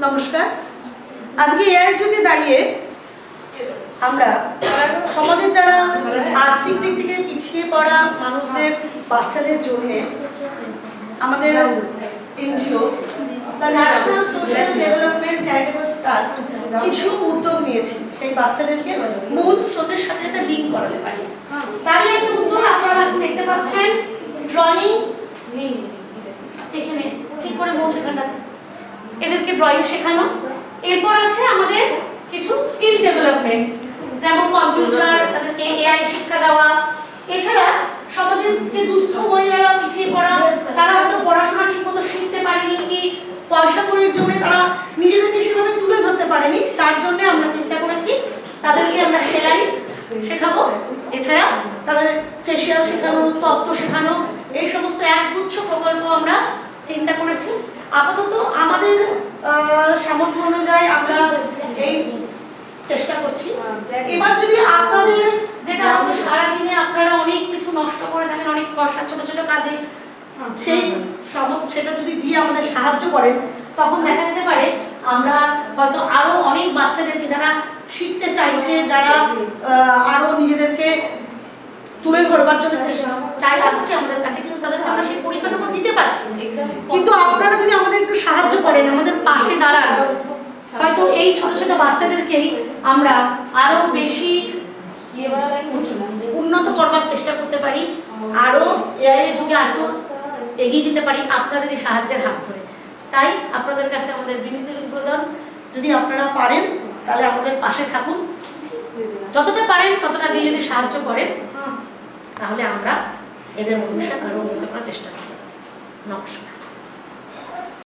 নমস্কার। আজকে এআই যুগে দাঁড়িয়ে আমরা সমাজের যারা আর্থিক দিক থেকে পিছিয়ে পড়া মানুষদের বাচ্চাদের জন্য আমাদের NGO the national social development charitable trust কিছু উদ্যোগ নিয়েছি সেই বাচ্চাদেরকে মূল স্রোতের সাথে একটা লিঙ্ক করাতে পারি। তারই একটা উদ্যোগ আপনারা দেখতে পাচ্ছেন, ড্রয়িং। এখানে ঠিক করে মৌছে কাটাতে এদেরকে ড্রয়িং শেখানো। এরপর আছে আমাদের কিছু স্কিল ডেভেলপমেন্ট, যেমন কম্পিউটার, তাদেরকে এআই শিক্ষা দেওয়া। এছাড়া সমাজের যে দুস্থ মহিলারা পিছিয়ে পড়া, তারা হয়তো পড়াশোনা ঠিকমতো শিখতে পারেনি কি পয়সা কড়ির জন্য তারা নিজেদেরকে সেভাবে তুলে ধরতে পারেনি, তার জন্য আমরা চিন্তা করেছি তাদেরকে আমরা সেলাই শেখাবো। এছাড়া তাদের ফেসিয়াল শেখানো, তত্ত্ব শেখানো, এই সমস্ত একগুচ্ছ প্রকল্প আমরা চিন্তা করেছি। আপাতত আমাদের সামর্থ্য অনুযায়ী আমরা এই চেষ্টা করছি। এবার যদি আপনাদের যেটা হয়তো সারাদিনে আপনারা অনেক কিছু নষ্ট করে থাকেন, অনেক পয়সা ছোট ছোট কাজে, সেই সেটা যদি দিয়ে আমাদের সাহায্য করেন, তখন দেখা যেতে পারে আমরা হয়তো আরো অনেক বাচ্চাদেরকে যারা শিখতে চাইছে, যারা আরো নিজেদেরকে তুলে ধরবার জন্য চাই আসছে আমাদের কাছে, কিন্তু তাদেরকে আমরা সেই পরিকাঠামো দিতে পারছি। কিন্তু আপনারা যদি আমাদের একটু সাহায্য করেন, আমাদের পাশে দাঁড়ান, হয়তো এই ছোট ছোট বাচ্চাদেরকেই আমরা আরো বেশি উন্নত করবার চেষ্টা করতে পারি, আরো এআই যুগে আরো এগিয়ে দিতে পারি আপনাদের এই সাহায্যের হাত ধরে। তাই আপনাদের কাছে আমাদের বিনীত নিবেদন, যদি আপনারা পারেন তাহলে আমাদের পাশে থাকুন, যতটা পারেন ততটা দিয়ে যদি সাহায্য করেন, তাহলে আমরা এদের ভবিষ্যৎ আরো উন্নত করার চেষ্টা করতে পারি। নমস্কার।